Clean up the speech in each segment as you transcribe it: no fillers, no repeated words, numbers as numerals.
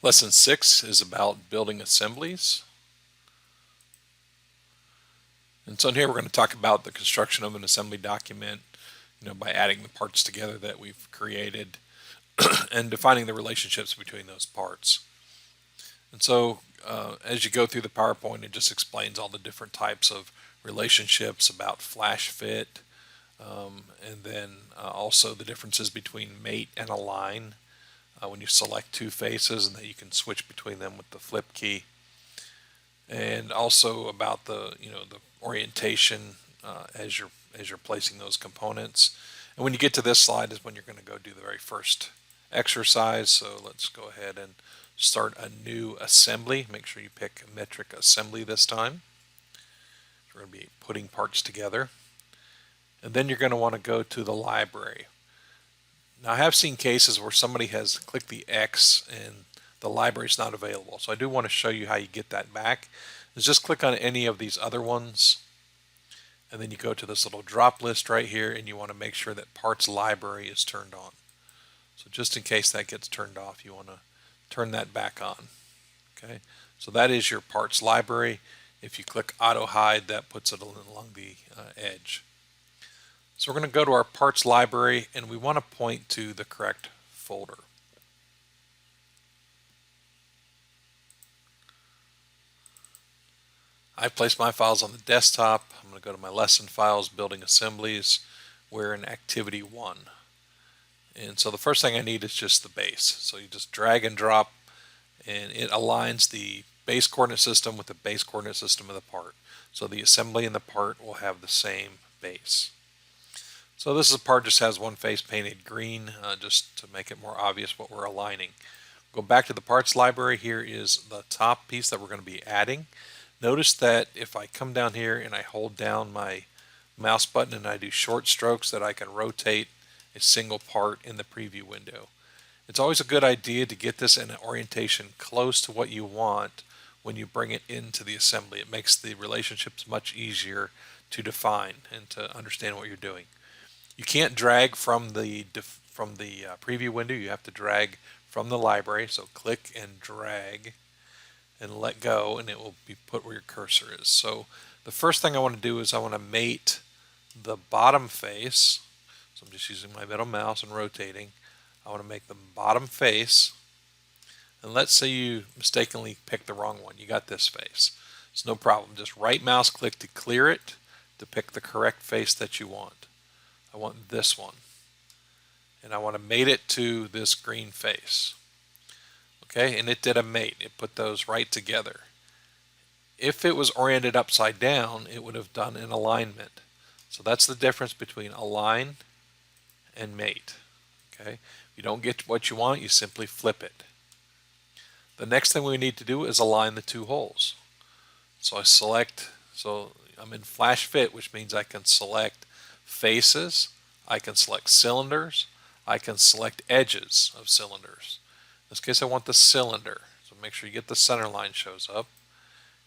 Lesson 6 is about building assemblies. And so in here we're going to talk about the construction of an assembly document, by adding the parts together that we've created and defining the relationships between those parts. And so as you go through the PowerPoint, it just explains all the different types of relationships about flash fit, and then also the differences between mate and align when you select two faces, and that you can switch between them with the flip key. And also about the orientation as you're placing those components. And when you get to this slide is when you're going to go do the very first exercise. So let's go ahead and start a new assembly. Make sure you pick metric assembly this time. We're going to be putting parts together. And then you're going to want to go to the library. Now I have seen cases where somebody has clicked the X and the library is not available. So I do want to show you how you get that back. Is just click on any of these other ones, and then you go to this little drop list right here, and you want to make sure that parts library is turned on. So just in case that gets turned off, you want to turn that back on. Okay, so that is your parts library. If you click auto hide, that puts it along the edge. So we're going to go to our parts library, and we want to point to the correct folder. I've placed my files on the desktop. I'm going to go to my lesson files, building assemblies. We're in activity 1. And so the first thing I need is just the base. So you just drag and drop, and it aligns the base coordinate system with the base coordinate system of the part. So the assembly and the part will have the same base. So this part just has one face painted green, just to make it more obvious what we're aligning. Go back to the parts library. Here is the top piece that we're going to be adding. Notice that if I come down here and I hold down my mouse button and I do short strokes, that I can rotate a single part in the preview window. It's always a good idea to get this in an orientation close to what you want when you bring it into the assembly. It makes the relationships much easier to define and to understand what you're doing. You can't drag from the preview window. You have to drag from the library. So click and drag and let go, and it will be put where your cursor is. So the first thing I want to do is I want to mate the bottom face. So I'm just using my middle mouse and rotating. I want to make the bottom face. And let's say you mistakenly picked the wrong one. You got this face. It's no problem. Just right mouse click to clear it to pick the correct face that you want. I want this one. And I want to mate it to this green face. Okay, and it did a mate. It put those right together. If it was oriented upside down, it would have done an alignment. So that's the difference between align and mate. Okay, if you don't get what you want, you simply flip it. The next thing we need to do is align the two holes. So I'm in flash fit, which means I can select faces, I can select cylinders, I can select edges of cylinders. In this case, I want the cylinder. So make sure you get the center line shows up.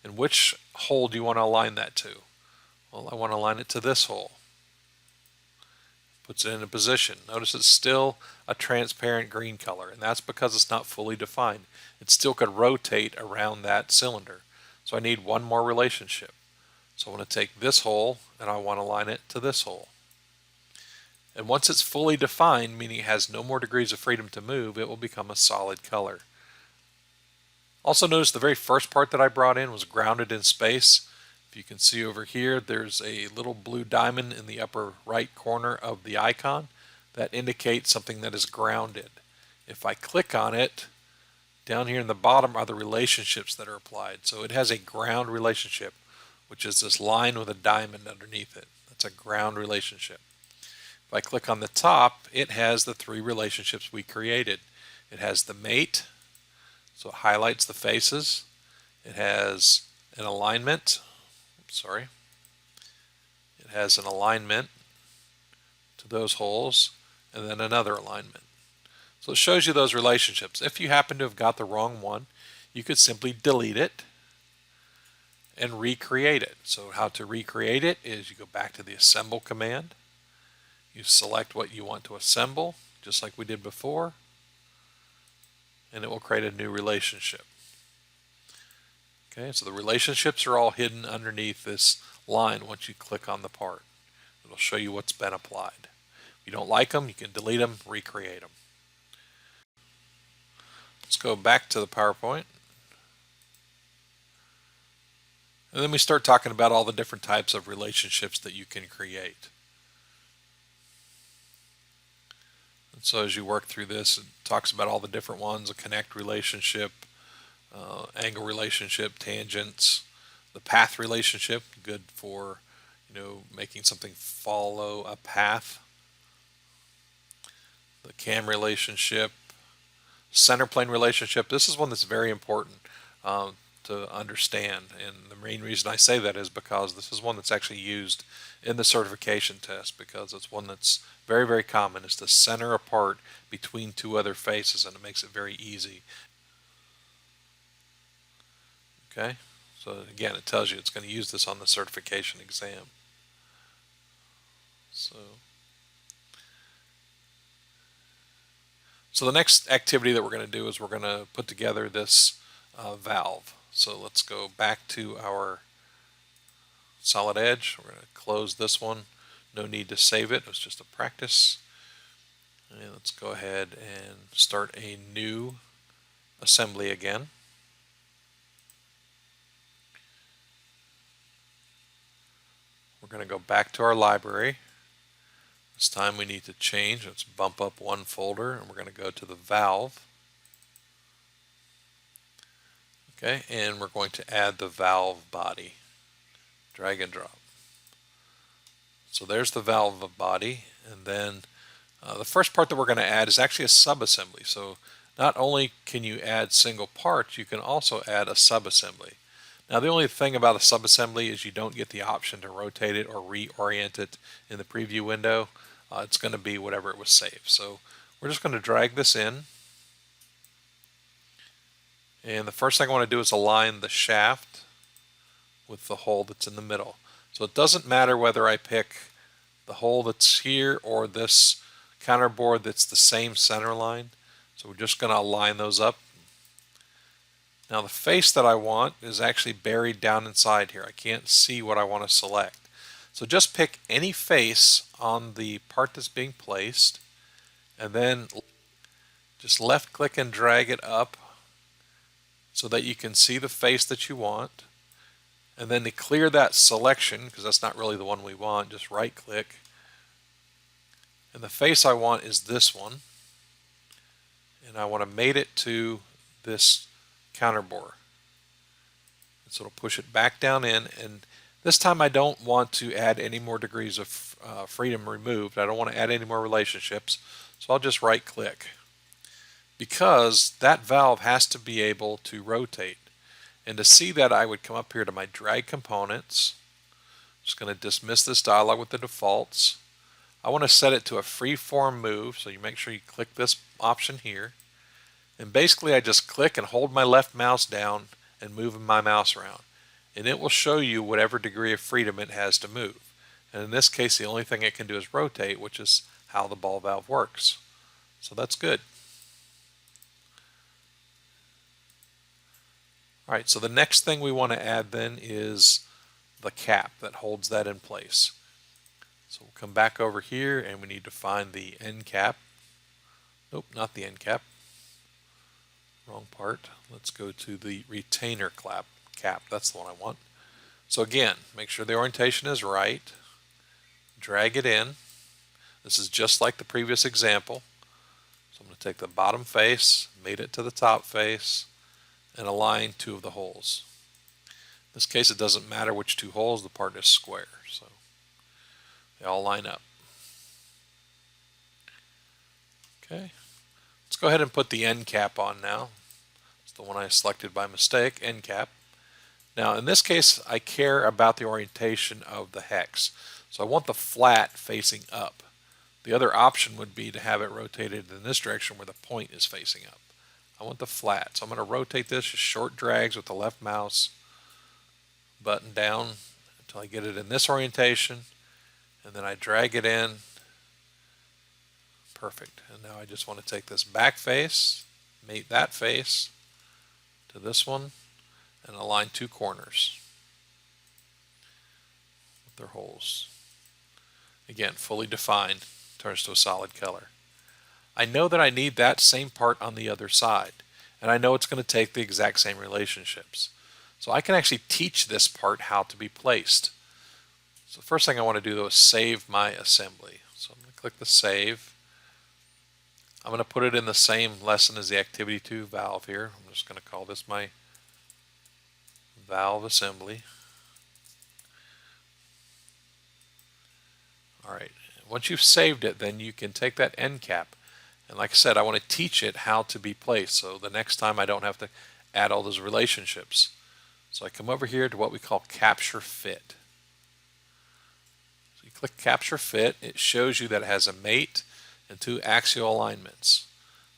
And which hole do you want to align that to? Well, I want to align it to this hole. Puts it in a position. Notice it's still a transparent green color, and that's because it's not fully defined. It still could rotate around that cylinder. So I need one more relationship. So I want to take this hole and I want to align it to this hole. And once it's fully defined, meaning it has no more degrees of freedom to move, it will become a solid color. Also notice the very first part that I brought in was grounded in space. If you can see over here, there's a little blue diamond in the upper right corner of the icon that indicates something that is grounded. If I click on it, down here in the bottom are the relationships that are applied. So it has a ground relationship, which is this line with a diamond underneath it. That's a ground relationship. If I click on the top, it has the three relationships we created. It has the mate, so it highlights the faces. It has an alignment. It has an alignment to those holes, and then another alignment. So it shows you those relationships. If you happen to have got the wrong one, you could simply delete it and recreate it. So how to recreate it is you go back to the assemble command. You select what you want to assemble, just like we did before. and it will create a new relationship. Okay, so the relationships are all hidden underneath this line once you click on the part. It'll show you what's been applied. If you don't like them, you can delete them, recreate them. Let's go back to the PowerPoint. And then we start talking about all the different types of relationships that you can create. And so as you work through this, it talks about all the different ones: a connect relationship, angle relationship, tangents, the path relationship, good for making something follow a path, the cam relationship, center plane relationship. This is one that's very important to understand, and the main reason I say that is because this is one that's actually used in the certification test, because it's one that's very, very common, is to center a part between two other faces, and it makes it very easy. Okay, so again, it tells you it's going to use this on the certification exam. So the next activity that we're going to do is we're going to put together this valve. So let's go back to our solid edge. We're going to close this one. No need to save it. It was just a practice. And let's go ahead and start a new assembly again. We're going to go back to our library. This time we need to change. Let's bump up one folder, and we're going to go to the valve. Okay, and we're going to add the valve body. Drag and drop. So there's the valve body, and then the first part that we're going to add is actually a subassembly. So not only can you add single parts, you can also add a subassembly. Now the only thing about a subassembly is you don't get the option to rotate it or reorient it in the preview window. It's going to be whatever it was saved. So we're just going to drag this in. And the first thing I want to do is align the shaft with the hole that's in the middle. So it doesn't matter whether I pick the hole that's here or this counterboard that's the same center line. So we're just going to align those up. Now the face that I want is actually buried down inside here. I can't see what I want to select. So just pick any face on the part that's being placed, and then just left click and drag it up so that you can see the face that you want. And then to clear that selection, because that's not really the one we want, just right click. And the face I want is this one. And I want to mate it to this counterbore. So it'll push it back down in, and this time I don't want to add any more degrees of freedom removed. I don't want to add any more relationships, so I'll just right click. Because that valve has to be able to rotate. And to see that, I would come up here to my drag components. I'm just going to dismiss this dialog with the defaults. I want to set it to a freeform move, so you make sure you click this option here. And basically I just click and hold my left mouse down and move my mouse around. And it will show you whatever degree of freedom it has to move. And in this case, the only thing it can do is rotate, which is how the ball valve works. So that's good. All right, so the next thing we want to add then is the cap that holds that in place. So we'll come back over here, and we need to find the end cap. Nope, not the end cap. Wrong part. Let's go to the retainer cap. That's the one I want. So again, make sure the orientation is right. Drag it in. This is just like the previous example. So I'm going to take the bottom face, mate it to the top face, and align two of the holes. In this case, it doesn't matter which two holes, the part is square. So they all line up. Okay. Let's go ahead and put the end cap on now. It's the one I selected by mistake, end cap. Now in this case, I care about the orientation of the hex. So I want the flat facing up. The other option would be to have it rotated in this direction where the point is facing up. I want the flat. So I'm going to rotate this, just short drags with the left mouse button down until I get it in this orientation. And then I drag it in. Perfect. And now I just want to take this back face mate that face to this one and align two corners with their holes. Again, fully defined, turns to a solid color. I know that I need that same part on the other side, and I know it's going to take the exact same relationships. So I can actually teach this part how to be placed. So the first thing I want to do though is save my assembly. So I'm going to click the save. I'm going to put it in the same lesson as the Activity 2 valve here. I'm just going to call this my valve assembly. Alright, once you've saved it, then you can take that end cap. And like I said, I want to teach it how to be placed. So the next time I don't have to add all those relationships. So I come over here to what we call Capture Fit. So you click Capture Fit. It shows you that it has a mate and two axial alignments.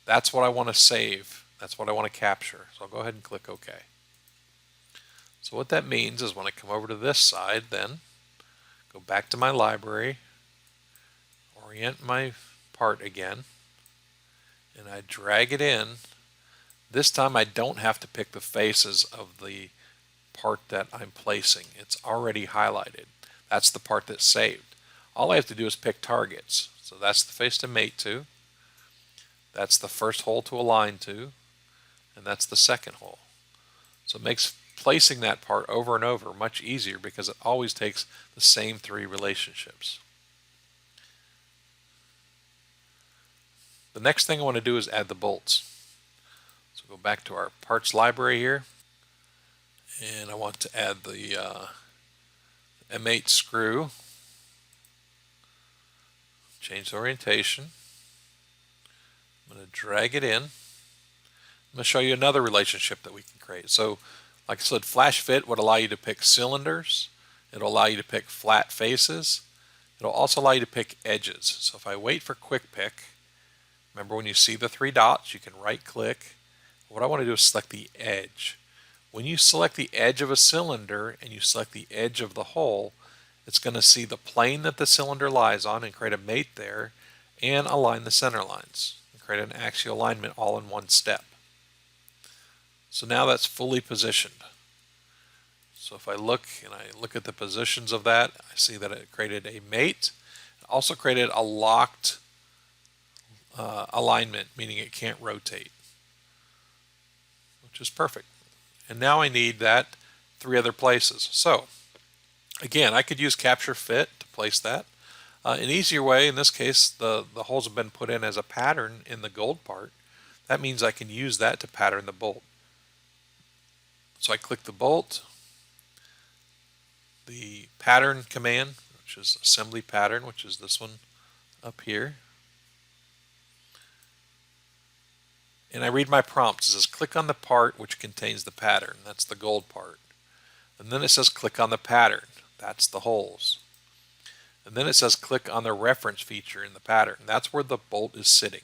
That's what I want to save. That's what I want to capture. So I'll go ahead and click OK. So what that means is when I come over to this side, then go back to my library, orient my part again, and I drag it in. This time I don't have to pick the faces of the part that I'm placing. It's already highlighted. That's the part that's saved. All I have to do is pick targets. So that's the face to mate to. That's the first hole to align to. And that's the second hole. So it makes placing that part over and over much easier because it always takes the same three relationships. The next thing I want to do is add the bolts. So go back to our parts library here, and I want to add the M8 screw. Change the orientation. I'm going to drag it in. I'm going to show you another relationship that we can create. So like I said, Flash Fit would allow you to pick cylinders. It'll allow you to pick flat faces. It'll also allow you to pick edges. So if I wait for Quick Pick, remember when you see the three dots, you can right click. What I want to do is select the edge. When you select the edge of a cylinder and you select the edge of the hole, it's going to see the plane that the cylinder lies on and create a mate there and align the center lines and create an axial alignment all in one step. So now that's fully positioned. So if I look and I look at the positions of that, I see that it created a mate. It also created a locked alignment, meaning it can't rotate, which is perfect. And now I need that three other places. So again, I could use Capture Fit to place that. An easier way, in this case, the holes have been put in as a pattern in the gold part. That means I can use that to pattern the bolt. So I click the bolt, the pattern command, which is assembly pattern, which is this one up here. And I read my prompt. It says click on the part which contains the pattern. That's the gold part. And then it says click on the pattern. That's the holes. And then it says click on the reference feature in the pattern. That's where the bolt is sitting.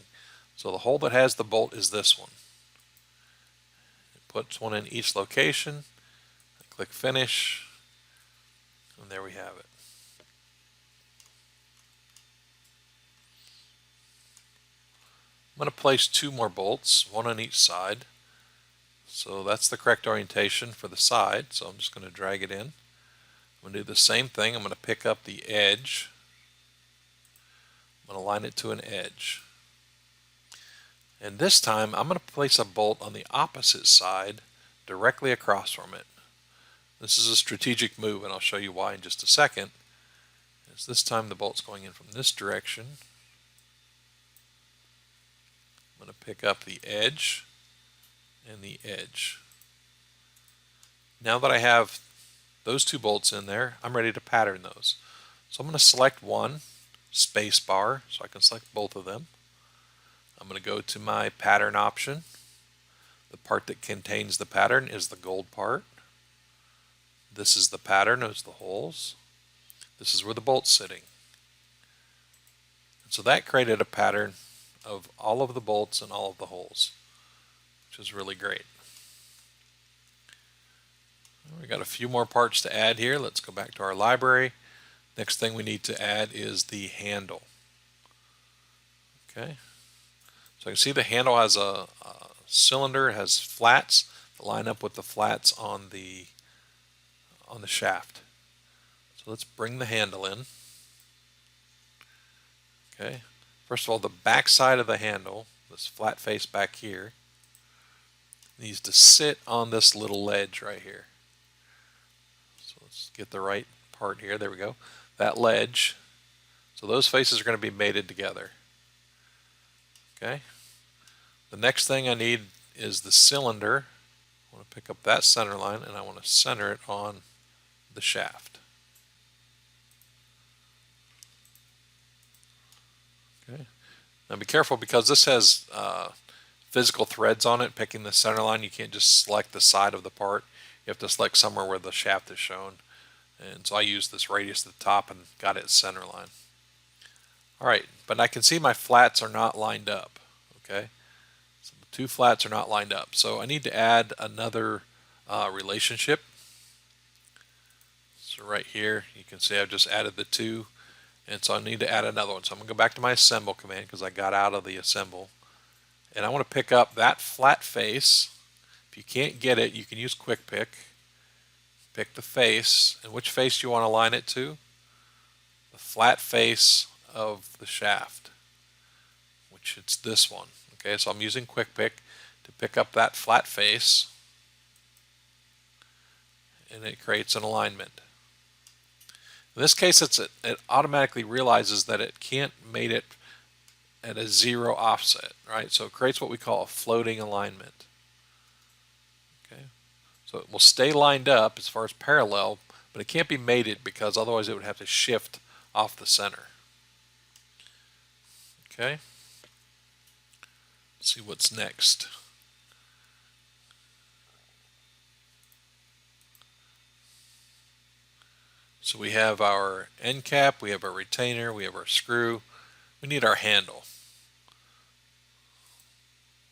So the hole that has the bolt is this one. It puts one in each location. I click finish. And there we have it. I'm going to place two more bolts, one on each side. So that's the correct orientation for the side. So I'm just going to drag it in. I'm going to do the same thing. I'm going to pick up the edge. I'm going to line it to an edge. And this time I'm going to place a bolt on the opposite side directly across from it. This is a strategic move, and I'll show you why in just a second. As this time the bolt's going in from this direction. I'm going to pick up the edge and the edge. Now that I have those two bolts in there, I'm ready to pattern those. So I'm going to select one, space bar, so I can select both of them. I'm going to go to my pattern option. The part that contains the pattern is the gold part. This is the pattern, those are the holes. This is where the bolt's sitting. And so that created a pattern of all of the bolts and all of the holes, which is really great. We got a few more parts to add here. Let's go back to our library. Next thing we need to add is the handle. Okay, so I can see the handle has a cylinder has flats that line up with the flats on the shaft. So let's bring the handle in. Okay. First of all, the back side of the handle, this flat face back here, needs to sit on this little ledge right here. So let's get the right part here. There we go. That ledge. So those faces are going to be mated together. Okay. The next thing I need is the cylinder. I want to pick up that center line and I want to center it on the shaft. Okay. Now be careful because this has physical threads on it. Picking the center line, you can't just select the side of the part. You have to select somewhere where the shaft is shown. And so I used this radius at the top and got it center line. Alright, but I can see my flats are not lined up. Okay, so the two flats are not lined up. So I need to add another relationship. So right here, you can see I've just added the two. And so I need to add another one. So I'm going to go back to my assemble command because I got out of the assemble. And I want to pick up that flat face. If you can't get it, you can use quick pick. Pick the face. And which face do you want to align it to? The flat face of the shaft, which it's this one. Okay, so I'm using quick pick to pick up that flat face. And it creates an alignment. In this case, it automatically realizes that it can't mate it at a 0 offset, right? So it creates what we call a floating alignment. Okay, so it will stay lined up as far as parallel, but it can't be mated because otherwise it would have to shift off the center. Okay, let's see what's next. So we have our end cap, we have our retainer, we have our screw, we need our handle.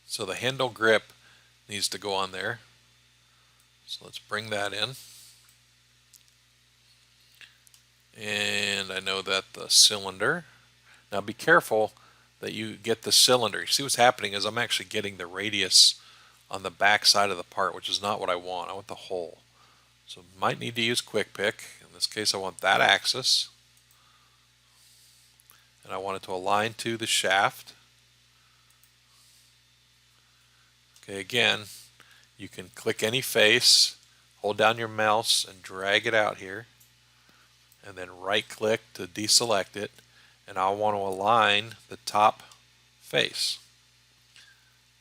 So the handle grip needs to go on there. So let's bring that in. And I know that the cylinder, now be careful that you get the cylinder. You see what's happening is I'm actually getting the radius on the back side of the part, which is not what I want. I want the hole. So might need to use quick pick. In this case, I want that axis. And I want it to align to the shaft. Okay, again, you can click any face, hold down your mouse and drag it out here. And then right click to deselect it. And I want to align the top face.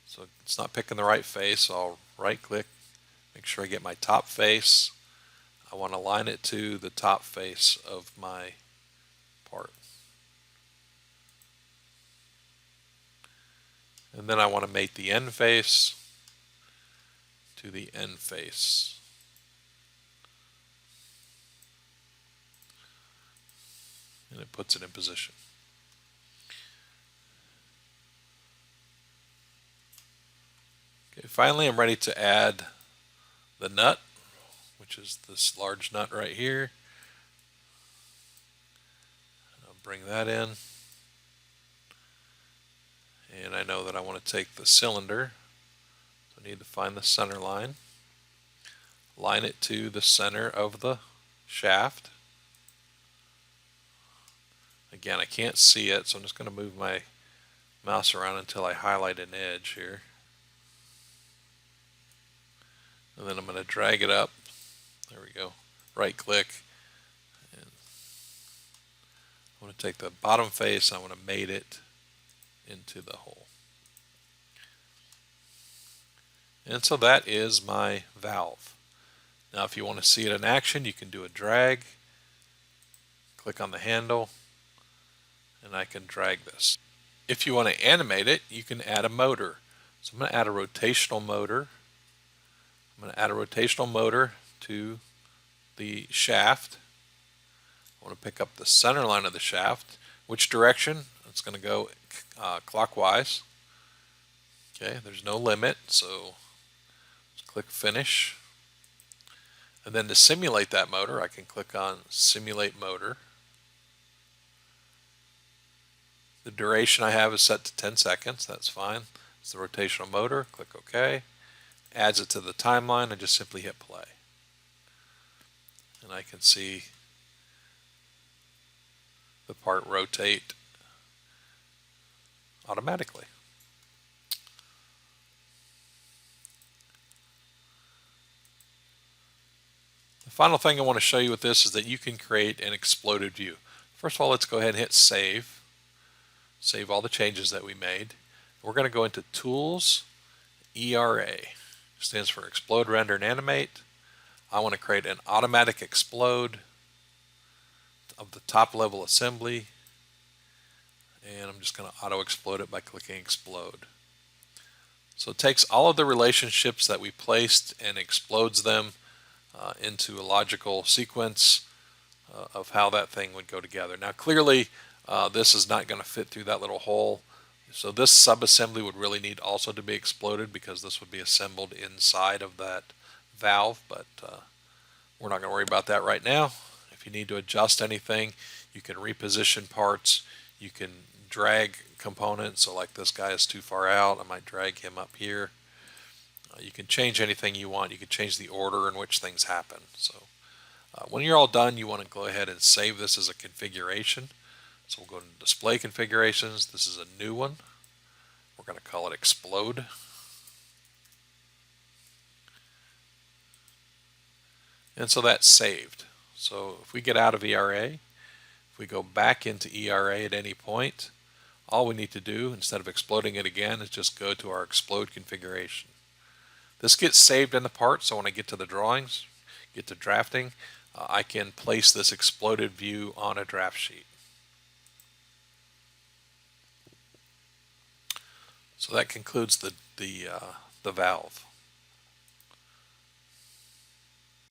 So it's not picking the right face, so I'll right click, make sure I get my top face. I want to align it to the top face of my part. And then I want to mate the end face to the end face. And it puts it in position. Okay, finally I'm ready to add the nut, which is this large nut right here. I'll bring that in. And I know that I want to take the cylinder. So I need to find the center line. Line it to the center of the shaft. Again, I can't see it, so I'm just going to move my mouse around until I highlight an edge here. And then I'm going to drag it up. There we go. Right click. And I want to take the bottom face, I want to mate it into the hole. And so that is my valve. Now if you want to see it in action, you can do a drag, click on the handle, and I can drag this. If you want to animate it, you can add a motor. So I'm going to add a rotational motor. I'm going to add a rotational motor to the shaft. I want to pick up the center line of the shaft. Which direction? It's going to go clockwise. Okay, there's no limit, so let's click finish. And then to simulate that motor, I can click on simulate motor. The duration I have is set to 10 seconds, that's fine. It's the rotational motor. Click OK. Adds it to the timeline and just simply hit play. And I can see the part rotate automatically. The final thing I want to show you with this is that you can create an exploded view. First of all, let's go ahead and hit save. Save all the changes that we made. We're going to go into Tools, ERA. Stands for Explode, Render, and Animate. I want to create an automatic explode of the top level assembly. And I'm just going to auto explode it by clicking explode. So it takes all of the relationships that we placed and explodes them into a logical sequence of how that thing would go together. Now clearly this is not going to fit through that little hole, so this subassembly would really need also to be exploded because this would be assembled inside of that valve, but we're not going to worry about that right now. If you need to adjust anything, you can reposition parts, you can drag components, so like this guy is too far out, I might drag him up here. You can change anything you want. You can change the order in which things happen. So when you're all done, you want to go ahead and save this as a configuration. So we'll go to Display Configurations. This is a new one. We're going to call it Explode. And so that's saved. So if we get out of ERA, if we go back into ERA at any point, all we need to do, instead of exploding it again, is just go to our Explode configuration. This gets saved in the part, so when I get to the drawings, get to drafting, I can place this exploded view on a draft sheet. So that concludes the valve.